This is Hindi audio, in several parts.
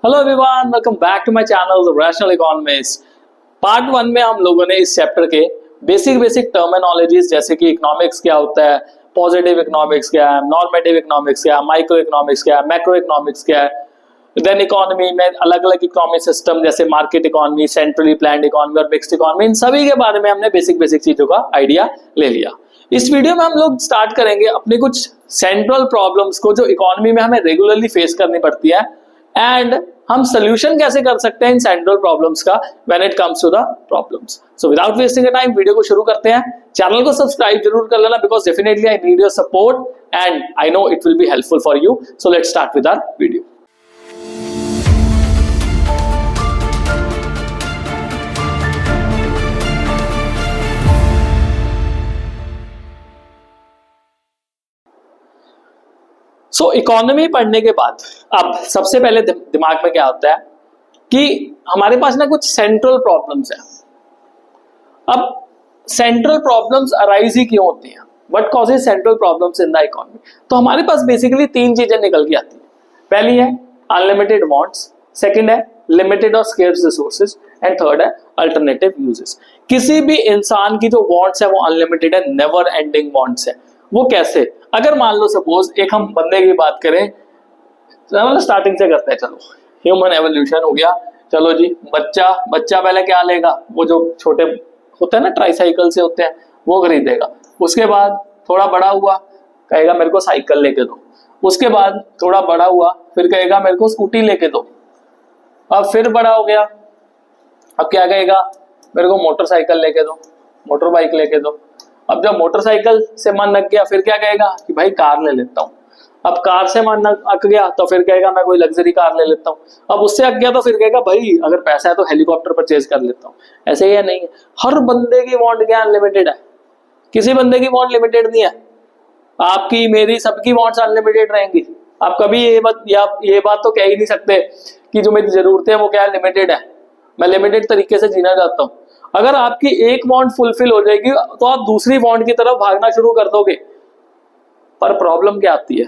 Hello everyone, welcome back to my channel the rational economist. Part 1 में हम लोगों ने इस चैप्टर के बेसिक टर्मिनोलॉजीज जैसे कि इकोनॉमिक्स क्या होता है, पॉजिटिव इकोनॉमिक्स क्या है, नॉर्मेटिव इकोनॉमिक्स क्या है, माइक्रो इकोनॉमिक्स क्या है, मैक्रो इकोनॉमिक्स क्या है, देन इकोनॉमी में अलग अलग इकोनॉमिक सिस्टम जैसे market economy, centrally planned economy और मिक्स्ड इकोनॉमी, इन सभी के बारे में हमने बेसिक चीजों का आइडिया ले लिया। इस वीडियो में हम लोग स्टार्ट करेंगे अपने कुछ सेंट्रल प्रॉब्लम्स को जो इकोनॉमी में हमें रेगुलरली फेस करनी पड़ती है एंड हम सोल्यूशन कैसे कर सकते हैं इन सेंट्रल प्रॉब्लम्स का when it comes to the problems. So without wasting time video को शुरू करते हैं। चैनल को सब्सक्राइब जरूर कर लेना because definitely I need your support and I know it will be helpful for you. So let's start with our video. So economy पढ़ने के बाद अब सबसे पहले दिमाग में क्या होता है कि हमारे पास ना कुछ सेंट्रल प्रॉब्लम्स है। अब सेंट्रल प्रॉब्लम्स अराइज ही क्यों होती हैं, what causes central problems in the economy. तो हमारे पास बेसिकली तीन चीजें निकल के आती है। पहली है अनलिमिटेड वांट्स, सेकंड है लिमिटेड और स्केर्स रिसोर्सेज एंड थर्ड है अल्टरनेटिव यूजेस। किसी भी इंसान की जो वांट्स है वो अनलिमिटेड है, नेवर एंडिंग वांट्स है। वो कैसे? अगर मान लो सपोज एक हम बंदे की बात करें, मतलब स्टार्टिंग से करते हैं, चलो ह्यूमन एवोल्यूशन हो गया, चलो जी बच्चा पहले क्या लेगा, वो जो छोटे होते हैं ना ट्राईसाइकिल से होते हैं वो खरीदेगा। उसके बाद थोड़ा बड़ा हुआ कहेगा मेरे को साइकिल लेके दो। उसके बाद थोड़ा बड़ा हुआ फिर कहेगा मेरे को स्कूटी लेके दो। अब फिर बड़ा हो गया, अब क्या कहेगा, मेरे को मोटरसाइकिल लेके दो, मोटर बाइक लेके दो। अब जब मोटरसाइकिल से मन अक गया फिर क्या कहेगा कि भाई कार ले लेता हूँ। अब कार से मन अक गया तो फिर कहेगा मैं कोई लग्जरी कार ले लेता हूँ। अब उससे अक गया तो फिर कहेगा भाई अगर पैसा है तो हेलीकॉप्टर परचेज कर लेता हूँ। ऐसे ही है नहीं है, हर बंदे की वांट क्या अनलिमिटेड है, किसी बंदे की वांट लिमिटेड नहीं है। आपकी मेरी सबकी वांट्स अनलिमिटेड रहेंगी। आप कभी ये बात तो कह ही नहीं सकते कि जो मेरी जरूरतें हैं वो क्या लिमिटेड है, मैं लिमिटेड तरीके से जीना चाहता हूँ। अगर आपकी एक वांट फुलफिल हो जाएगी तो आप दूसरी वांट की तरफ भागना शुरू कर दोगे। पर प्रॉब्लम क्या आती है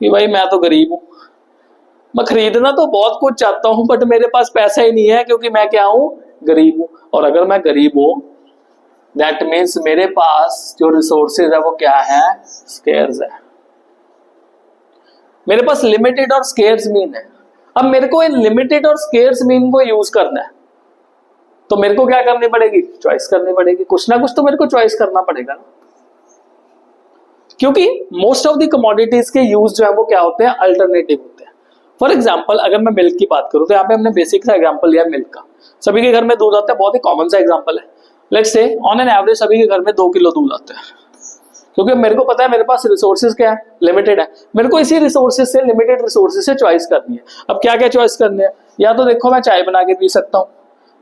कि भाई मैं तो गरीब हूं, मैं खरीदना तो बहुत कुछ चाहता हूं बट मेरे पास पैसा ही नहीं है क्योंकि मैं क्या हूं, गरीब हूं। और अगर मैं गरीब हूं दैट मीन्स मेरे पास जो रिसोर्सेज है वो क्या है, स्केर्स है। मेरे पास लिमिटेड और स्केर्स मीन है। अब मेरे को इन लिमिटेड और स्केर्स मीन को यूज करना है तो मेरे को क्या करनी पड़ेगी, चॉइस करनी पड़ेगी। कुछ ना कुछ तो मेरे को चॉइस करना पड़ेगा ना, क्योंकि मोस्ट ऑफ द कमोडिटीज के यूज जो है वो क्या होते हैं, अल्टरनेटिव होते हैं। फॉर एग्जांपल अगर मैं मिल्क की बात करूं तो यहाँ पे हमने बेसिक सा एग्जांपल लिया मिल्क का। सभी के घर में दूध आता है, बहुत ही कॉमन सा एग्जांपल है। Let's say on an average सभी के घर में 2 किलो दूध आता है, क्योंकि मेरे को पता है मेरे पास रिसोर्सेज क्या है, लिमिटेड है। मेरे को इसी रिसोर्सेज से, लिमिटेड रिसोर्सेज से चॉइस करनी है। अब क्या क्या चॉइस करनी है, या तो देखो मैं चाय बना के पी सकता हूँ,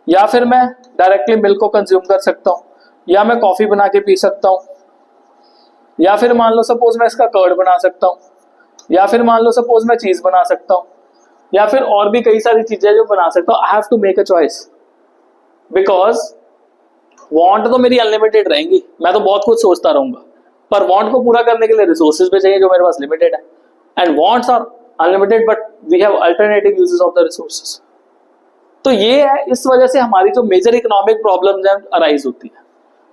या फिर मैं डायरेक्टली मिल्क को कंज्यूम कर सकता हूँ, या मैं कॉफी बना के पी सकता हूँ, या फिर मान लो सपोज मैं इसका कर्ड बना सकता हूँ, या फिर मान लो सपोज मैं चीज बना सकता हूँ, या फिर और भी कई सारी चीजें जो बना सकता हूँ। I have to make a choice because want तो मेरी अनलिमिटेड रहेंगी, मैं तो बहुत कुछ सोचता रहूंगा, पर वांट को पूरा करने के लिए रिसोर्सेज भी चाहिए जो मेरे पास लिमिटेड है। And wants are unlimited but we have alternative uses of the resources. तो ये है, इस वजह से हमारी जो मेजर इकोनॉमिक प्रॉब्लम्स हैं अराइज होती है।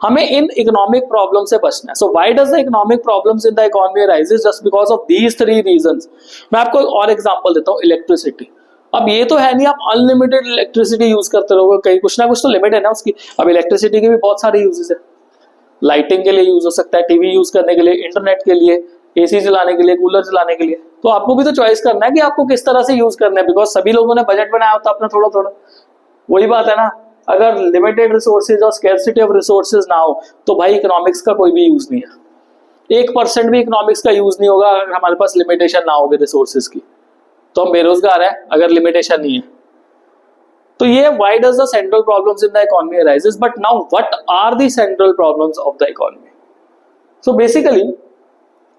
हमें इन इकोनॉमिक प्रॉब्लम से बचना है। So why does the economic problems in the economy arises? Just because of these 3 reasons. मैं आपको और एग्जांपल देता हूँ, इलेक्ट्रिसिटी। अब ये तो है नहीं आप अनलिमिटेड इलेक्ट्रिसिटी यूज करते रहोगे, कहीं कुछ ना कुछ तो लिमिट है ना उसकी। अब इलेक्ट्रिसिटी के भी बहुत सारे यूजेस है, लाइटिंग के लिए यूज हो सकता है, टीवी यूज करने के लिए, इंटरनेट के लिए, एसी चलाने के लिए, कूलर चलाने के लिए। तो आपको भी तो चॉइस करना है कि आपको किस तरह से यूज करना है, बिकॉज सभी लोगों ने बजट बनाया होता है अपना थोड़ा थोड़ा। वही बात है ना, अगर लिमिटेड रिसोर्सेज और स्कैर्सिटी ऑफ रिसोर्सेज ना हो तो भाई इकोनॉमिक्स का कोई भी यूज नहीं है। 1% भी इकोनॉमिक्स का यूज नहीं होगा अगर हमारे पास लिमिटेशन ना होगी रिसोर्सेज की। तो हम बेरोजगार हैं अगर लिमिटेशन नहीं है। तो ये why does the central problems in the economy arises. But now what are the central problems of the economy? So basically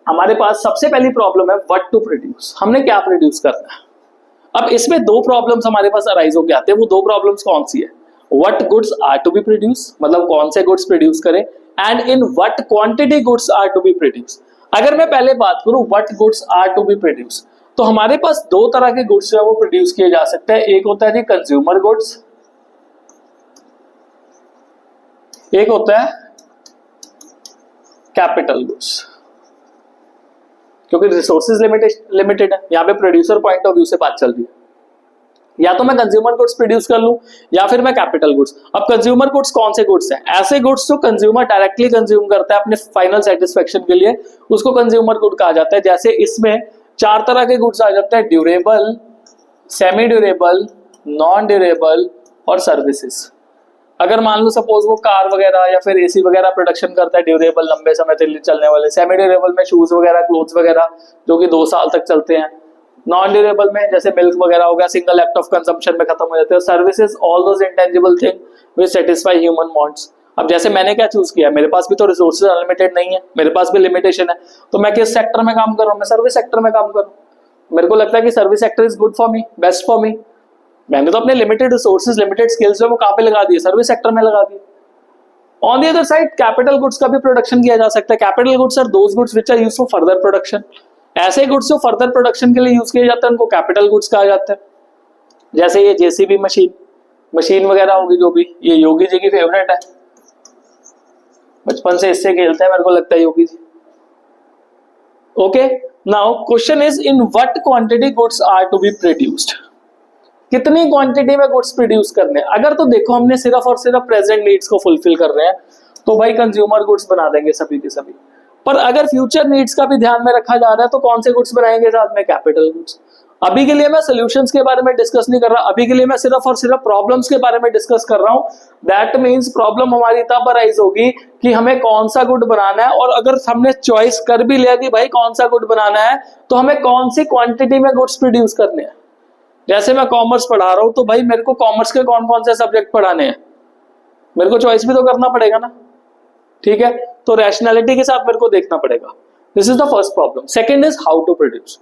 हमारे पास सबसे पहली प्रॉब्लम है व्हाट टू प्रोड्यूस, हमने क्या प्रोड्यूस करना है। अब इसमें 2 प्रॉब्लम्स हमारे पास अराइज होके आते हैं। वो 2 प्रॉब्लम्स कौन सी है? What goods are to be produce, मतलब कौन से गुड्स प्रोड्यूस करें, and in what quantity goods are to be produce. अगर मैं पहले बात करूं what goods are to be produce, तो हमारे पास दो तरह के गुड्स जो है वो प्रोड्यूस किए जा सकते हैं। एक होता है जी कंज्यूमर गुड्स, एक होता है कैपिटल गुड्स। क्योंकि रिसोर्सेज लिमिटेड है, यहाँ पे प्रोड्यूसर पॉइंट ऑफ व्यू से बात चल रही है। या तो मैं कंज्यूमर गुड्स प्रोड्यूस कर लूं या फिर मैं कैपिटल गुड्स। अब कंज्यूमर गुड्स कौन से गुड्स हैं? ऐसे गुड्स जो कंज्यूमर डायरेक्टली कंज्यूम करता है अपने फाइनल सेटिस्फेक्शन के लिए, उसको कंज्यूमर गुड कहा जाता है। जैसे इसमें चार तरह के गुड्स आ जाते हैं, durable, semi durable, non durable और सर्विसेज। अगर मान लो सपोज वो कार वगैरह या फिर एसी वगैरह प्रोडक्शन करता है, ड्यूरेबल लंबे समय तक चलने वाले। सेमी ड्यूरेबल में शूज वगैरह, क्लोथ्स वगैरह जो कि 2 साल तक चलते हैं। नॉन ड्यूरेबल में जैसे मिल्क वगैरह हो गया, सिंगल एक्ट ऑफ कंजम्पशन में खत्म हो जाते हैं। Services all those intangible thing which satisfy human wants. अब जैसे मैंने क्या चूज किया, मेरे पास भी तो रिसोर्सेज अनलिमिटेड नहीं है, मेरे पास भी लिमिटेशन है, तो मैं किस सेक्टर में काम कर रहा हूँ? मैं सर्विस सेक्टर में काम कर रहा हूँ। मेरे को लगता है कि service sector is good for me, best for me. मैंने तो अपने लिमिटेड रिसोर्सेज, लिमिटेड स्किल्स जो वो कहाँ पे लगा दिए? सर्विस सेक्टर में लगा दिए। On the other side capital goods का भी प्रोडक्शन किया जा सकता है। Capital goods are those goods which are used for further production. ऐसे गुड्स जो फर्दर प्रोडक्शन के लिए यूज किए जाते हैं उनको कैपिटल गुड्स कहा जाता है। जैसे ये जेसीबी मशीन वगैरह होगी, जो भी ये योगी जी की फेवरेट है, बचपन से इससे खेलते हैं मेरे को लगता है Yogi ji. Okay, now question is in what quantity goods are to be produced. कितनी क्वांटिटी में गुड्स प्रोड्यूस करने? अगर तो देखो हमने सिर्फ और सिर्फ प्रेजेंट नीड्स को फुलफिल कर रहे हैं तो भाई कंज्यूमर गुड्स बना देंगे सभी के सभी। पर अगर फ्यूचर नीड्स का भी ध्यान में रखा जा रहा है तो कौन से गुड्स बनाएंगे साथ में? Capital goods. अभी के लिए मैं सॉल्यूशंस के बारे में डिस्कस नहीं कर रहा, अभी के लिए मैं सिर्फ और सिर्फ प्रॉब्लम्स के बारे में डिस्कस कर रहा हूं। दैट मींस प्रॉब्लम हमारी तब अराइज होगी कि हमें कौन सा गुड बनाना है, और अगर हमने चॉइस कर भी लिया कि भाई कौन सा गुड बनाना है तो हमें कौन सी क्वांटिटी में गुड्स प्रोड्यूस करने हैं। जैसे मैं कॉमर्स पढ़ा रहा हूं तो भाई मेरे को कॉमर्स के कौन कौन से सब्जेक्ट पढ़ाने हैं, मेरे को चॉइस भी तो करना पड़ेगा ना, ठीक है? तो रैशनैलिटी के साथ मेरे को देखना पड़ेगा। This is the first problem. Second is how to produce.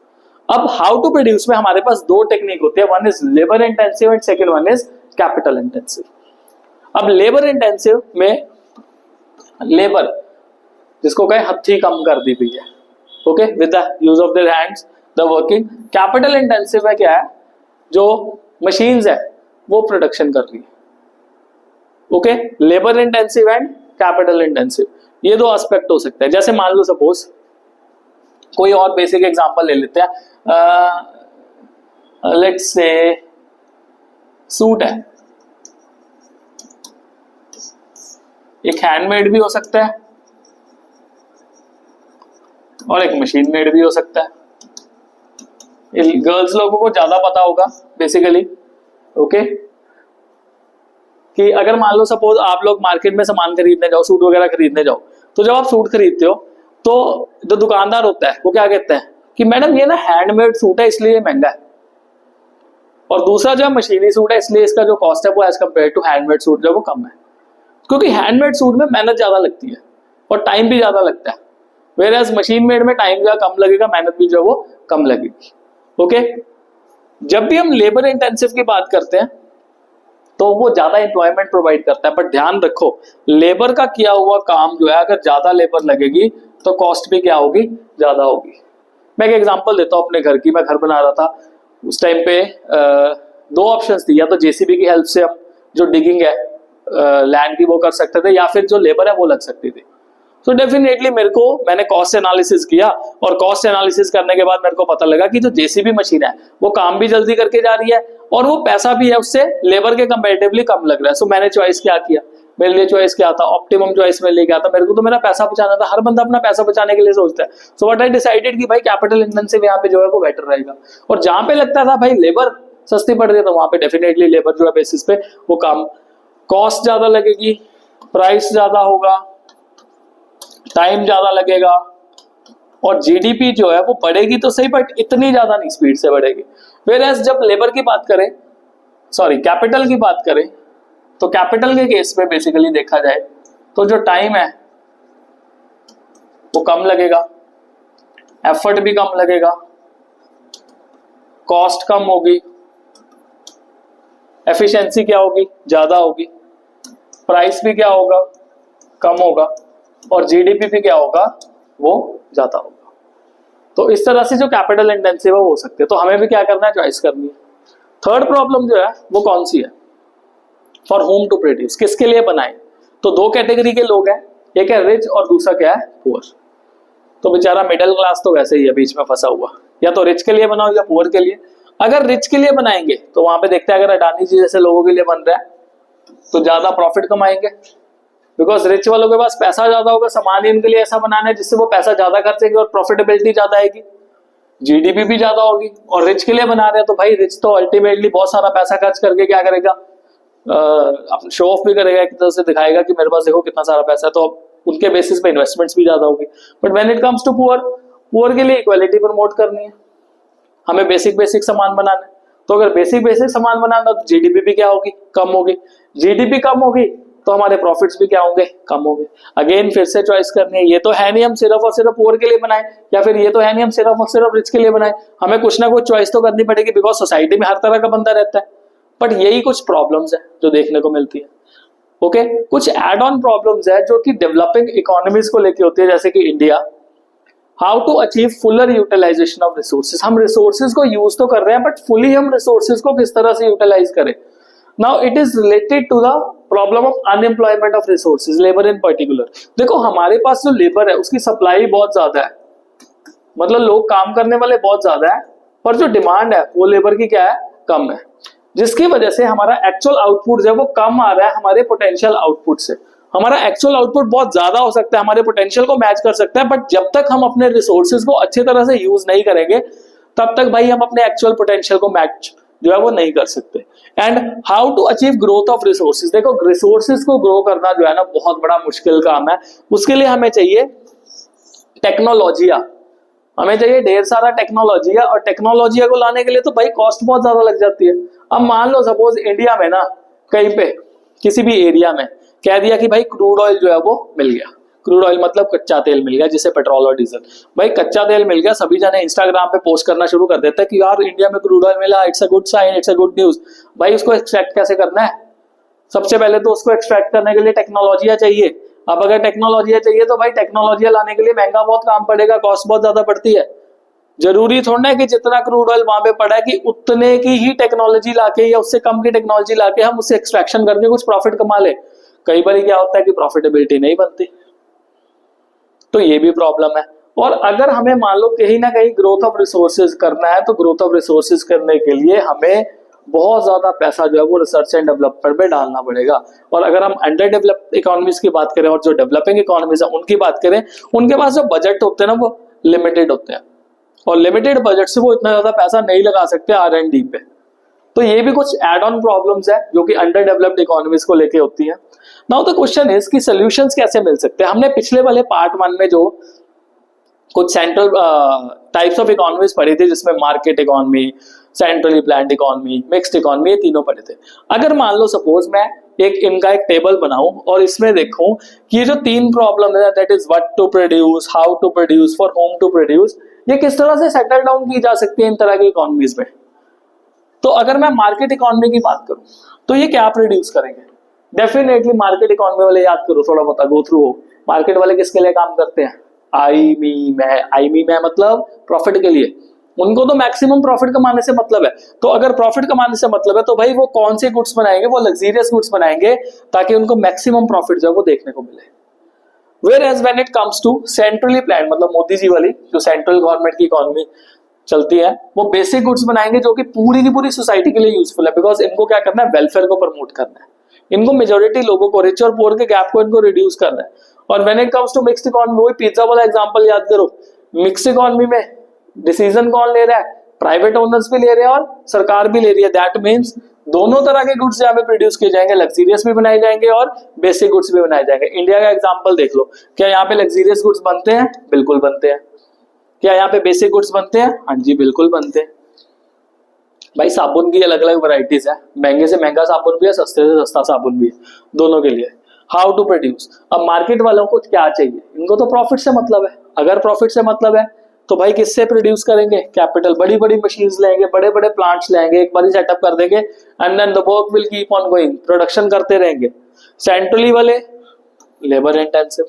अब हाउ टू प्रोड्यूस में हमारे पास दो टेक्निक होती है, one is labour intensive and second one is capital intensive. अब लेबर इंटेंसिव में लेबर जिसको कहे हथी कम कर दी गई है, okay, with the use of their hands the working. Capital intensive में क्या है, जो मशीन्स है वो प्रोडक्शन कर रही है, okay. Labour intensive and capital intensive, ये दो एस्पेक्ट हो सकते हैं। जैसे मान लो सपोज कोई और बेसिक एग्जांपल ले लेते हैं, लेट्स से सूट है, एक हैंडमेड भी हो सकता है और एक मशीन मेड भी हो सकता है। गर्ल्स लोगों को ज्यादा पता होगा बेसिकली, ओके, कि अगर मान लो सपोज आप लोग मार्केट में सामान खरीदने जाओ, सूट वगैरह खरीदने जाओ, तो जब आप सूट खरीदते हो तो जो दुकानदार होता है वो क्या कहते हैं कि मैडम ये ना हैंडमेड सूट है इसलिए महंगा है, और दूसरा जो मशीनी सूट है इसलिए इसका जो कॉस्ट है वो as compare to handmade suit जो वो कम है, क्योंकि हैंडमेड सूट में मेहनत ज्यादा लगती है और टाइम भी ज्यादा लगता है, वेयर एज मशीन मेड में टाइम जो कम लगेगा, मेहनत भी जो वो कम लगेगी, ओके। जब भी हम लेबर इंटेंसिव की बात करते हैं तो वो ज्यादा एम्प्लॉयमेंट प्रोवाइड करता है, बट ध्यान रखो लेबर का किया हुआ काम जो है अगर ज्यादा लेबर लगेगी तो कॉस्ट भी क्या होगी, ज्यादा होगी। मैं एक एग्जांपल देता हूँ अपने घर की। मैं घर बना रहा था उस टाइम पे, दो ऑप्शंस थी, या तो जेसीबी की हेल्प से हम जो डिगिंग है लैंड की वो कर सकते थे, या फिर जो लेबर है वो लग सकती थी। तो डेफिनेटली मैंने कॉस्ट एनालिसिस किया, और कॉस्ट एनालिसिस करने के बाद मेरे को पता लगा कि जो जेसीबी मशीन है वो काम भी जल्दी करके जा रही है और वो पैसा भी है उससे लेबर के कंपैरेटिवली कम लग रहा है। सो मैंने चॉइस क्या किया, मेरे लिए चॉइस क्या था, ऑप्टिमम चॉइस मेरे लिए क्या था, मेरे को तो मेरा पैसा बचाना था। हर बंदा अपना पैसा बचाने के लिए सोचता है। सो व्हाट आई डिसाइडेड कि भाई कैपिटल इंटेंसिव यहाँ पे जो है वो बेटर रहेगा, और जहां पे लगता था भाई लेबर सस्ती पड़ रही है तो वहां पे डेफिनेटली लेबर जो है बेसिस पे वो काम, कॉस्ट ज्यादा लगेगी, प्राइस ज्यादा होगा, टाइम ज्यादा लगेगा, और जीडीपी जो है वो बढ़ेगी तो सही, बट इतनी ज्यादा नहीं स्पीड से बढ़ेगी। वेयर जब लेबर की बात करें, सॉरी कैपिटल की बात करें, तो कैपिटल के केस में बेसिकली देखा जाए तो जो टाइम है वो कम लगेगा, एफर्ट भी कम लगेगा, कॉस्ट कम होगी, एफिशिएंसी क्या होगी, ज्यादा होगी, प्राइस भी क्या होगा, कम होगा, और जीडीपी भी क्या होगा, वो ज्यादा होगा। तो इस तरह से जो कैपिटल इंटेंसिव है वो हो सकते हैं। तो हमें भी क्या करना है, चॉइस करनी है। थर्ड प्रॉब्लम जो है वो कौन सी है, फॉर होम टू प्रोड्यूस, किसके लिए बनाए। तो दो कैटेगरी के लोग हैं, एक है रिच और दूसरा क्या है, पुअर। तो बेचारा मिडिल क्लास तो वैसे ही है बीच में फंसा हुआ, या तो रिच के लिए बनाओ या पुअर के लिए। अगर रिच के लिए बनाएंगे तो वहां पे देखते हैं अगर अडानी जी जैसे लोगों के लिए बन रहा है तो ज्यादा प्रॉफिट कमाएंगे, बिकॉज रिच वालों के पास पैसा ज्यादा होगा, सामान ही उनके लिए ऐसा बनाना है जिससे वो पैसा ज्यादा खर्चेंगे और प्रॉफिटेबिलिटी ज्यादा आएगी, जीडीपी भी ज्यादा होगी। और रिच के लिए बना रहे हैं तो भाई रिच तो अल्टीमेटली बहुत सारा पैसा खर्च करके क्या करेगा, शो ऑफ भी करेगा, एक तरह से दिखाएगा कि मेरे पास देखो कितना सारा पैसा है, तो उनके बेसिस पे इन्वेस्टमेंट्स भी ज्यादा होगी। But when it comes to poor, poor के लिए इक्वालिटी प्रमोट करनी है, हमें बेसिक बेसिक सामान बनाना है। तो अगर बेसिक बेसिक सामान बनाना तो जीडीपी भी क्या होगी, कम होगी। जीडीपी कम होगी तो हमारे प्रॉफिट्स भी क्या होंगे, कम होंगे। अगेन फिर से चॉइस करनी है, ये तो है नहीं हम सिर्फ और सिर्फ पुअर के लिए बनाए, या फिर ये तो है नहीं हम सिर्फ और सिर्फ रिच के लिए बनाए। हमें कुछ ना कुछ चॉइस तो करनी पड़ेगी, बिकॉज सोसाइटी में हर तरह का बंदा रहता है। बट यही कुछ प्रॉब्लम्स है जो देखने को मिलती है। ओके, कुछ एड ऑन प्रॉब्लम्स है जो कि डेवलपिंग इकोनॉमीज को लेके होती है, जैसे कि India. How to achieve fuller utilization of resources, हम रिसोर्सेज को यूज तो कर रहे हैं बट फुली हम रिसोर्सेज को किस तरह से यूटिलाइज करें। Now it is related to the problem of unemployment of resources, labour in particular. देखो हमारे पास जो लेबर है उसकी सप्लाई बहुत ज्यादा है, मतलब लोग काम करने वाले बहुत ज्यादा है, पर जो डिमांड है वो लेबर की क्या है, कम है, जिसकी वजह से हमारा एक्चुअल आउटपुट जो है वो कम आ रहा है हमारे पोटेंशियल आउटपुट से। हमारा एक्चुअल आउटपुट बहुत ज्यादा हो सकता है, हमारे पोटेंशियल को मैच कर सकता है, बट जब तक हम अपने रिसोर्सेज को अच्छी तरह से यूज नहीं करेंगे तब तक भाई हम अपने एक्चुअल पोटेंशियल को मैच जो है वो नहीं कर सकते। And how to achieve growth of resources, देखो रिसोर्सेज को ग्रो करना जो है ना बहुत बड़ा मुश्किल काम है। उसके लिए हमें चाहिए टेक्नोलॉजिया, हमें चाहिए ढेर सारा टेक्नोलॉजिया, और टेक्नोलॉजिया को लाने के लिए तो भाई कॉस्ट बहुत ज्यादा लग जाती है। अब मान लो सपोज इंडिया में ना कहीं पे किसी भी एरिया में कह दिया कि भाई क्रूड ऑयल जो है वो मिल गया, क्रूड ऑयल मतलब कच्चा तेल मिल गया, जिसे पेट्रोल और डीजल, भाई कच्चा तेल मिल गया, सभी जने इंस्टाग्राम पे पोस्ट करना शुरू कर देते हैं कि यार इंडिया में क्रूड ऑयल मिला, it's a good sign, it's a good news. भाई उसको एक्सट्रैक्ट कैसे करना है, सबसे पहले तो उसको एक्सट्रैक्ट करने के लिए टेक्नोलॉजिया चाहिए। अब अगर टेक्नोलॉजिया चाहिए तो भाई टेक्नोलॉजिया लाने के लिए महंगा बहुत काम पड़ेगा, कॉस्ट बहुत ज्यादा पड़ती है। जरूरी थोड़ा है कि जितना क्रूड ऑयल वहां पे पड़ा है कि उतने की ही टेक्नोलॉजी लाके या उससे कम की टेक्नोलॉजी लाके हम उससे एक्सट्रैक्शन करके कुछ प्रॉफिट कमा ले। कई बार क्या होता है कि प्रॉफिटेबिलिटी नहीं बनती, तो ये भी प्रॉब्लम है। और अगर हमें मान लो कहीं ना कहीं ग्रोथ ऑफ रिसोर्सेज करना है तो ग्रोथ ऑफ रिसोर्सेज करने के लिए हमें बहुत ज्यादा पैसा जो है वो रिसर्च एंड डेवलपमेंट पे डालना पड़ेगा। और अगर हम अंडर डेवलप्ड इकोनॉमीज की बात करें और जो डेवलपिंग इकोनॉमीज है उनकी बात करें, उनके पास जो बजट होते हैं ना वो लिमिटेड होते हैं, और लिमिटेड बजट से वो इतना ज्यादा पैसा नहीं लगा सकते R&D पे। तो ये भी कुछ एड ऑन प्रॉब्लम्स है जो कि अंडर डेवलप्ड इकोनॉमीज को लेके होती है। नाउ द क्वेश्चन इज कि सॉल्यूशंस कैसे मिल सकते हैं। हमने पिछले वाले पार्ट 1 में जो कुछ सेंट्रल टाइप्स ऑफ इकोनॉमीज पढ़ी थी, जिसमें market economy, centrally planned economy, mixed economy, ये तीनों पढ़े थे। अगर मान लो सपोज मैं इनका एक टेबल बनाऊं और इसमें देखूं कि ये जो 3 प्रॉब्लम है, that is what to produce, how to produce, for whom to produce, ये किस तरह से सेटल डाउन की जा सकती है इन तरह की इकोनॉमीज में। तो अगर मैं मार्केट इकोनॉमी की बात करूं तो ये क्या प्रोड्यूस करेंगे, डेफिनेटली मार्केट इकोनॉमी वाले याद करो, थोड़ा बहुत गो थ्रू हो। मार्केट वाले किसके लिए काम करते हैं, आई मी मैं मतलब प्रॉफिट के लिए, उनको तो मैक्सिमम प्रॉफिट कमाने से मतलब है। तो अगर प्रॉफिट कमाने से मतलब है तो भाई वो कौन से गुड्स बनाएंगे, वो लग्जरियस गुड्स बनाएंगे ताकि उनको मैक्सिमम प्रॉफिट जो है वो देखने को मिले। Whereas when it comes to centrally planned, मतलब मोदी जी वाली जो सेंट्रल गवर्नमेंट की इकोनॉमी चलती है, वो बेसिक गुड्स बनाएंगे जो कि पूरी की पूरी सोसाइटी के लिए यूजफुल है, बिकॉज इनको क्या करना है, वेलफेयर को प्रमोट करना है, इनको मेजोरिटी लोगों को, रिच और पुअर के गैप को इनको रिड्यूस करना है। और when it comes to mixed economy, वही पिज्जा वाला एग्जांपल याद करो, मिक्स्ड इकोनॉमी में डिसीजन कौन ले रहा है, प्राइवेट ओनर्स भी ले रहे हैं और सरकार भी ले रही है। दैट मीन्स दोनों तरह के गुड्स यहाँ पे प्रोड्यूस किए जाएंगे, लग्जरियस भी बनाए जाएंगे और बेसिक गुड्स भी बनाए जाएंगे। इंडिया का एग्जांपल देख लो, क्या यहाँ पे लग्जरियस गुड्स बनते हैं, बिल्कुल बनते हैं। क्या यहाँ पे बेसिक गुड्स बनते हैं, हाँ जी बिल्कुल बनते हैं। भाई साबुन की अलग अलग वैरायटीज है, महंगे से महंगा साबुन भी है, सस्ते से सस्ता साबुन भी है, दोनों के लिए। हाउ टू प्रोड्यूस, अब मार्केट वालों को क्या चाहिए, इनको तो प्रॉफिट से मतलब है। अगर प्रॉफिट से मतलब है तो भाई किससे प्रोड्यूस करेंगे, कैपिटल, बड़ी बड़ी मशीन्स लेंगे, बड़े बड़े प्लांट्स लेंगे, एक बार ही सेटअप कर देंगे and then the work will keep on going, production करते रहेंगे। सेंट्रली वाले लेबर इंटेंसिव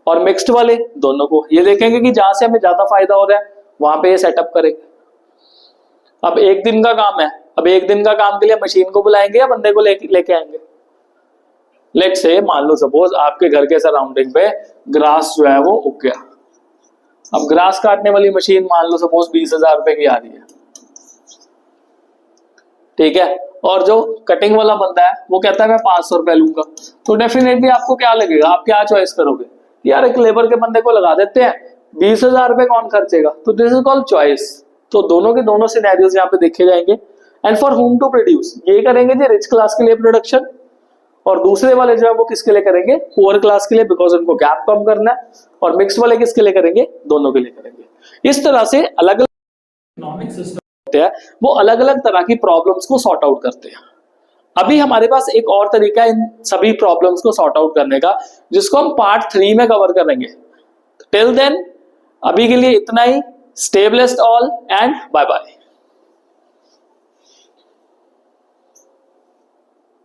और मिक्स्ड वाले दोनों को ये देखेंगे कि जहां से हमें ज्यादा फायदा हो रहा है वहां पे ये सेटअप करेंगे। अब एक दिन का काम है, अब एक दिन का काम के लिए मशीन को बुलाएंगे या बंदे को लेके आएंगे? लेट्स से मान लो सपोज आपके घर के सराउंडिंग पे ग्रास जो है वो उग गया। अब ग्रास काटने वाली मशीन मान लो सपोज 20,000 रुपए की आ रही है, ठीक है, और जो कटिंग वाला बंदा है वो कहता है मैं 500 रुपए लूंगा, तो डेफिनेटली आपको क्या लगेगा, आप क्या चॉइस करोगे? यार एक लेबर के बंदे को लगा देते हैं, 20,000 रुपए कौन खर्चेगा? तो दिस इज कॉल्ड चॉइस। तो दोनों के दोनों सिनेरियोज यहाँ पे देखे जाएंगे। And for whom to produce, ये करेंगे जो रिच क्लास के लिए प्रोडक्शन, और दूसरे वाले जो है वो किसके लिए करेंगे? पुअर क्लास के लिए, बिकॉज उनको गैप कम करना है। और मिक्स वाले किसके लिए करेंगे? दोनों के लिए करेंगे। इस तरह से अलग अलग इकोनॉमिक सिस्टम होते हैं, वो अलग अलग तरह की प्रॉब्लम्स को सॉर्ट आउट करते हैं। अभी हमारे पास एक और तरीका है इन सभी प्रॉब्लम्स को सॉर्ट आउट करने का, जिसको हम पार्ट 3 में कवर करेंगे। टिल देन अभी के लिए इतना ही। Stay blessed all and bye bye.